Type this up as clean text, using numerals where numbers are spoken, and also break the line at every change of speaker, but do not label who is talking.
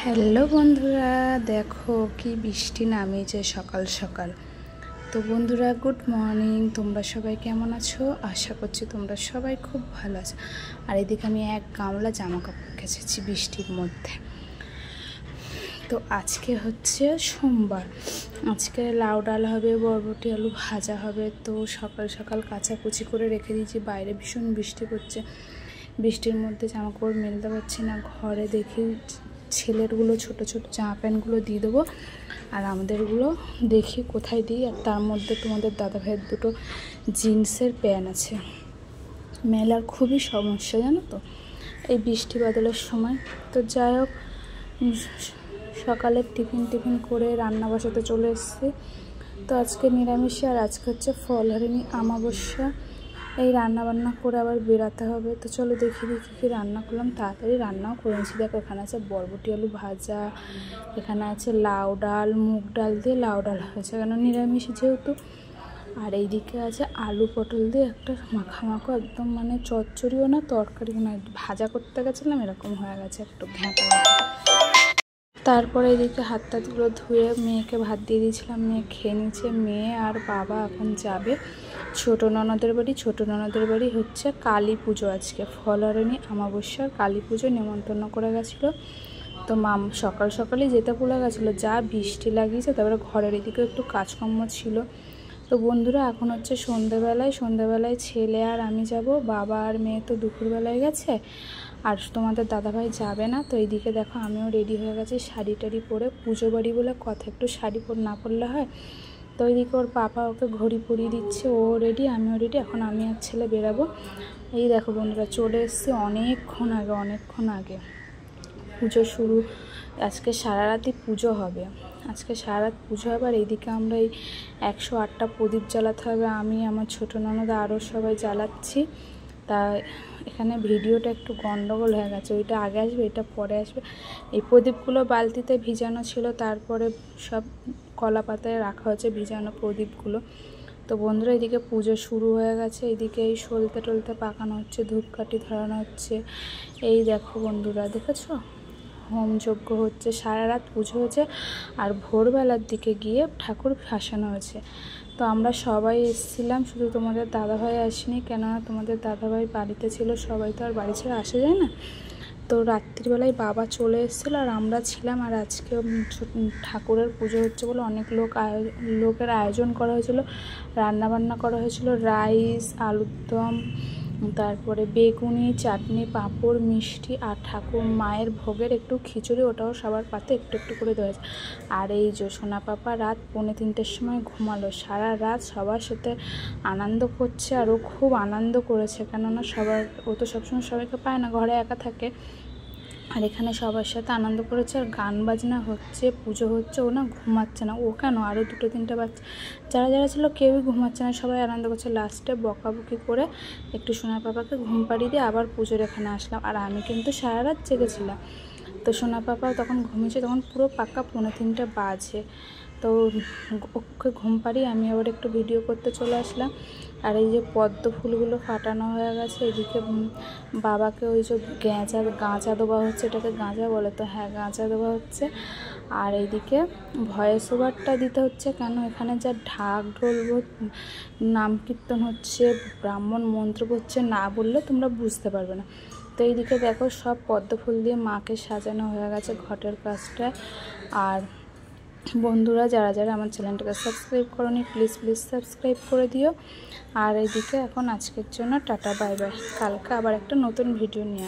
Hello বন্ধুরা, দেখো কি বৃষ্টি নামিয়েছে সকাল সকাল। তো বন্ধুরা, গুড মর্নিং। তোমরা সবাই কেমন আছো? আশা করছি তোমরা সবাই খুব ভালো আছো। আর এদিকে আমি এক গামলা জামা কাপড় কেচেছি বৃষ্টির মধ্যে। তো আজকে হচ্ছে সোমবার, আজকে লাউ ডাল হবে, বরবটি আলু ভাজা হবে। তো সকাল সকাল কাচাকুচি করে রেখে দিয়েছি। বাইরে ভীষণ বৃষ্টি পড়ছে, বৃষ্টির মধ্যে জামা কাপড় মেলতে পারছি না। ঘরে দেখি ছেলেরগুলো ছোট ছোট জামা প্যান্টগুলো দিয়ে দেবো, আর আমাদেরগুলো দেখি কোথায় দিই। আর তার মধ্যে তোমাদের দাদাভাইয়ের দুটো জিন্সের প্যান্ট আছে, মেলার খুবই সমস্যা জানো তো এই বৃষ্টি বাদলের সময়। তো যাই হোক, সকালের টিফিন করে রান্না বসাতে চলে এসেছি। তো আজকে নিরামিষে, আর আজকে হচ্ছে ফলহারিণী অমাবস্যা। এই রান্না করে আবার বেরাতে হবে। তো চলো দেখি কী রান্না করলাম। তাড়াতাড়ি রান্নাও করে নিয়েছি। দেখো, এখানে আছে বরবটি আলু ভাজা, এখানে আছে লাউ ডাল, মুগ ডাল দিয়ে লাউ ডাল হয়েছে কেন নিরামিষ যেহেতু। আর এইদিকে আছে আলু পটল দিয়ে একটা মাখা একদম, মানে চচ্চড়িও না তরকারিও না, ভাজা করতে গেছিলাম এরকম হয়ে গেছে একটু ঘ্যাঁটা। তারপরে এদিকে হাত টাতগুলো ধুয়ে মেয়েকে ভাত দিয়ে দিয়েছিলাম, মেয়ে খেয়ে নিচ্ছে। মেয়ে আর বাবা এখন যাবে ছোটো ননদের বাড়ি। ছোটো ননদের বাড়ি হচ্ছে কালী পুজো, আজকে ফলহারিণী অমাবস্যার কালী পুজো নেমন্তন্ন করে গেছিলো। তো সকাল সকালেই যেতে ভুলে গেছিলো, যা বৃষ্টি লাগিয়েছে। তারপরে ঘরের এদিকেও একটু কাজকর্ম ছিল। তো বন্ধুরা, এখন হচ্ছে সন্ধ্যাবেলায় ছেলে আর আমি যাব। বাবা আর মেয়ে তো দুপুরবেলায় গেছে, আর তোমাদের দাদাভাই যাবে না। তো এইদিকে দেখো, আমিও রেডি হয়ে গেছি শাড়ি টাড়ি পরে। পুজো বাড়ি বলে কথা, একটু শাড়ি না পরলে হয়। তো ওইদিকে ওর পাপা ওকে ঘড়ি পরিয়ে দিচ্ছে, ও রেডি, আমিও রেডি। এখন আমি আর ছেলে বেরাবো। এই দেখো বন্ধুরা, চলে এসেছি অনেকক্ষণ আগে। পুজো শুরু, আজকে সারা রাতই পুজো হবে। আর এইদিকে আমরা এই 108টা প্রদীপ জ্বালাতে হবে। আমি, আমার ছোটো ননদ আরও সবাই জ্বালাচ্ছি। তা এখানে ভিডিওটা একটু গন্ডগোল হয়ে গেছে, ওইটা আগে আসবে এটা পরে আসবে। এই প্রদীপগুলো বালতিতে ভিজানো ছিল, তারপরে সব কলা পাতায় রাখা হয়েছে ভিজানো প্রদীপগুলো। তো বন্ধুরা, এদিকে পুজো শুরু হয়ে গেছে। এইদিকে এই সলতে টলতে পাকানো হচ্ছে, ধূপকাঠি ধরানো হচ্ছে। এই দেখো বন্ধুরা, দেখেছো হোম যজ্ঞ হচ্ছে, সারা রাত পুজো হয়েছে। আর ভোরবেলার দিকে গিয়ে ঠাকুর ভাসানো হয়েছে। তো আমরা সবাই এসেছিলাম, শুধু তোমাদের দাদাভাই আসেনি, কেননা তোমাদের দাদাভাই বাড়িতে ছিল। সবাই তো আর বাড়ি ছেড়ে আসা যায় না। তো রাত্রিবেলায় বাবা চলে এসেছিলো, আর আমরা ছিলাম। আর আজকে ঠাকুরের পুজো হচ্ছে বলে অনেক লোকের আয়োজন করা হয়েছিল, রান্নাবান্না করা হয়েছিল। রাইস, আলুর দম, তারপরে বেগুনি, চাটনি, পাঁপড়, মিষ্টি, আর ঠাকুর মায়ের ভোগের একটু খিচুড়ি, ওটাও সবার পাতে একটু একটু করে দেওয়া হয়েছে। আর এই যে সোনা পাপা রাত 2:45-র সময় ঘুমালো। সারা রাত সবার সাথে আনন্দ করছে, আর ও খুব আনন্দ করেছে, কেননা ও তো সবসময় সবাইকে পায় না, ঘরে একা থাকে। আর এখানে সবার সাথে আনন্দ করেছে, আর গান বাজনা হচ্ছে, পুজো হচ্ছে। ও না ঘুমাচ্ছে না, ও কেন আরও 2-3টে বাচ্চা যারা ছিল কেউই ঘুমাচ্ছে না, সবাই আনন্দ করছে। লাস্টে বকাবকি করে একটু সোনা পাপাকে ঘুম পাড়িয়ে দিয়ে আবার পুজোর এখানে আসলাম। আর আমি কিন্তু সারা রাত জেগেছিলাম। তো সোনা পাপাও তখন ঘুমিয়েছে, তখন পুরো পাক্কা 2:45 বাজে। তো ওকে ঘুম পাড়িয়ে আমি আবার একটু ভিডিও করতে চলে আসলাম। আর এই যে পদ্ম ফুলগুলো ফাটানো হয়ে গেছে। এদিকে বাবাকে ওই যে গাঁজা দেওয়া হচ্ছে, এটাকে গাঁজা বলে তো, হ্যাঁ গাঁজা দেওয়া হচ্ছে। আর এইদিকে ভয়েস ওভারটা দিতে হচ্ছে, কেন এখানে যা ঢাক ঢোল নাম কীর্তন হচ্ছে, ব্রাহ্মণ মন্ত্র পড়ছে, না বললে তোমরা বুঝতে পারবে না। তো এইদিকে দেখো, সব পদ্ম ফুল দিয়ে মাকে সাজানো হয়ে গেছে ঘটের কাজটা। আর বন্ধুরা, যারা আমার চ্যানেলটাকে সাবস্ক্রাইব করোনি, প্লিজ সাবস্ক্রাইব করে দিও। আর এইদিকে এখন আজকের জন্য টাটা বাই বাই, কালকে আবার একটা নতুন ভিডিও নিয়ে